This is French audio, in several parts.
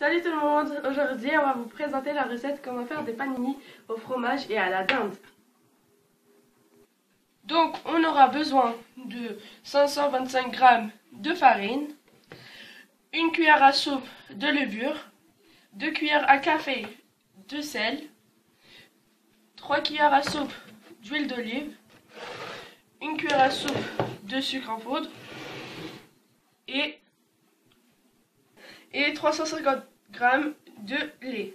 Salut tout le monde, aujourd'hui on va vous présenter la recette comment faire des panini au fromage et à la dinde. Donc on aura besoin de 525 g de farine, une cuillère à soupe de levure, 2 cuillères à café de sel, 3 cuillères à soupe d'huile d'olive, une cuillère à soupe de sucre en poudre et 350 g de lait.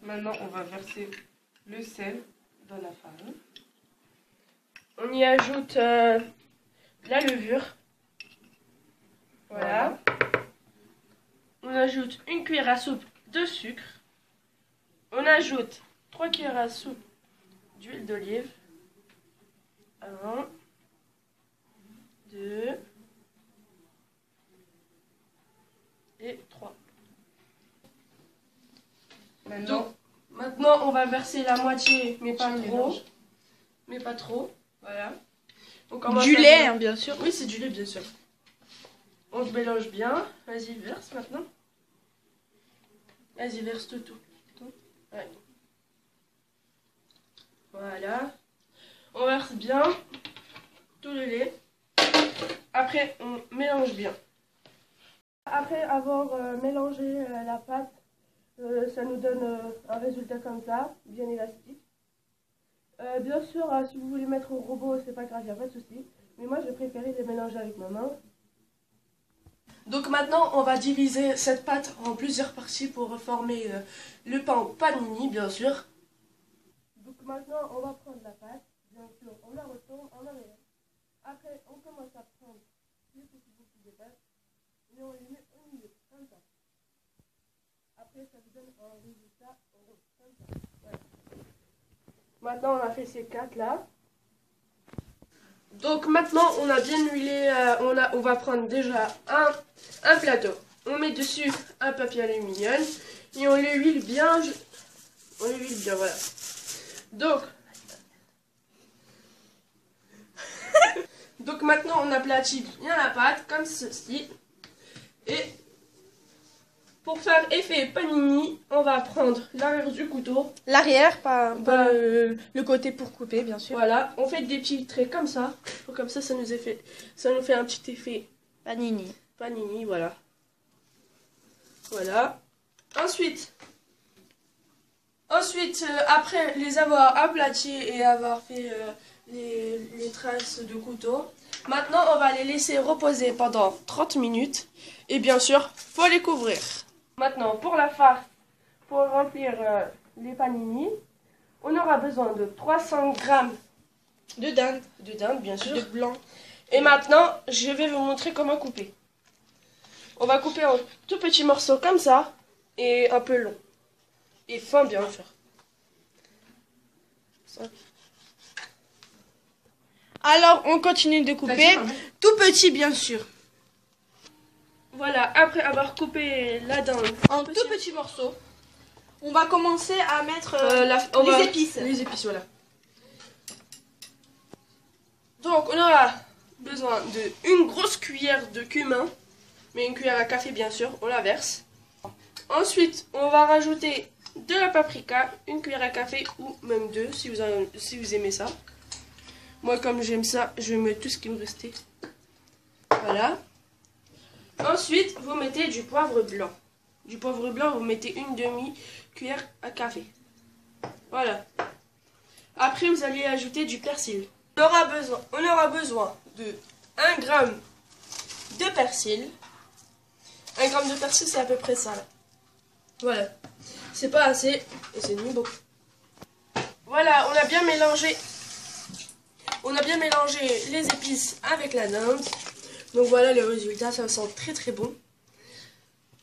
Maintenant, on va verser le sel dans la farine. On y ajoute la levure. Voilà. On ajoute une cuillère à soupe de sucre. On ajoute 3 cuillères à soupe d'huile d'olive. 1, 2 et 3. Maintenant, on va verser la moitié, mais pas trop. Mais pas trop. Voilà. Du lait, hein, bien sûr. Oui, c'est du lait, bien sûr. On se mélange bien. Vas-y, verse maintenant. Vas-y, verse tout. Ouais. Voilà. On verse bien tout le lait. Après, on mélange bien. Après avoir mélangé la pâte, ça nous donne un résultat comme ça, bien élastique. Bien sûr, si vous voulez mettre au robot, c'est pas grave, il n'y a pas de souci. Mais moi, j'ai préféré les mélanger avec ma main. Donc maintenant, on va diviser cette pâte en plusieurs parties pour former le pain panini, bien sûr. Donc maintenant, on va prendre la pâte, bien sûr, on la retourne en arrière. Après, on commence à prendre les petits bouts de pâte et on les met au milieu, comme ça. Après, ça vous donne un résultat rond, comme ça. Voilà. Maintenant, on a fait ces 4 là. Donc maintenant, on a bien huilé, on va prendre déjà un plateau. On met dessus un papier aluminium et on le huile bien. Voilà. Donc maintenant, on aplatit bien la pâte comme ceci. Et pour faire effet panini, on va prendre l'arrière du couteau. L'arrière, pas le côté pour couper, bien sûr. Voilà, on fait des petits traits comme ça. Comme ça, ça nous fait un petit effet panini. Panini, voilà. Voilà. Ensuite, après les avoir aplatis et avoir fait les traces de couteau, maintenant on va les laisser reposer pendant 30 minutes. Et bien sûr, faut les couvrir. Maintenant, pour la farce, pour remplir les panini, on aura besoin de 300 g de dinde. De dinde, bien sûr. De blanc. Et maintenant, je vais vous montrer comment couper. On va couper en tout petits morceaux comme ça, et un peu long. Et fin, bien sûr. Alors, on continue de couper. Tout petit, bien sûr. Voilà, après avoir coupé la dinde en tout petits morceaux, on va commencer à mettre les épices. Les épices, voilà. Donc, on aura besoin d'une grosse cuillère de cumin, mais une cuillère à café, bien sûr, on la verse. Ensuite, on va rajouter de la paprika, une cuillère à café ou même 2 si vous aimez ça. Moi, comme j'aime ça, je mets tout ce qui me restait. Voilà. Ensuite, vous mettez du poivre blanc. Du poivre blanc, vous mettez une demi-cuillère à café. Voilà. Après, vous allez ajouter du persil. On aura besoin de 1 g de persil. 1 g de persil, c'est à peu près ça. Là. Voilà. C'est pas assez, et c'est ni beaucoup. Voilà, on a bien mélangé les épices avec la dinde. Donc voilà le résultat, ça sent très très bon.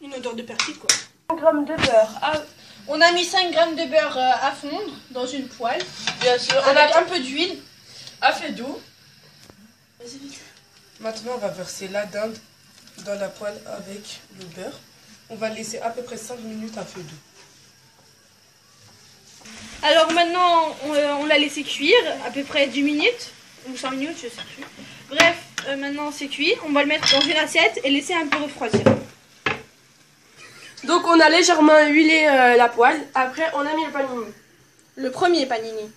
Une odeur de persil quoi. 1 g de beurre. On a mis 5 g de beurre à fondre dans une poêle. Bien sûr. Avec un peu d'huile. À feu doux. Vas-y vite. Maintenant on va verser la dinde dans la poêle avec le beurre. On va laisser à peu près 5 minutes à feu doux. Alors maintenant on l'a laissé cuire à peu près 10 minutes. Ou 5 minutes, je sais plus. Bref, maintenant c'est cuit. On va le mettre dans une assiette et laisser un peu refroidir. Donc on a légèrement huilé la poêle. Après on a mis le panini. Le premier panini.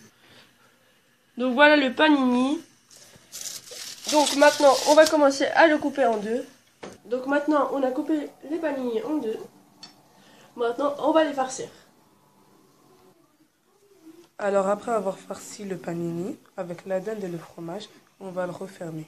Donc voilà le panini. Donc maintenant on va commencer à le couper en deux. Donc maintenant on a coupé les panini en deux. Maintenant on va les farcir. Alors après avoir farci le panini avec la dinde et le fromage, on va le refermer.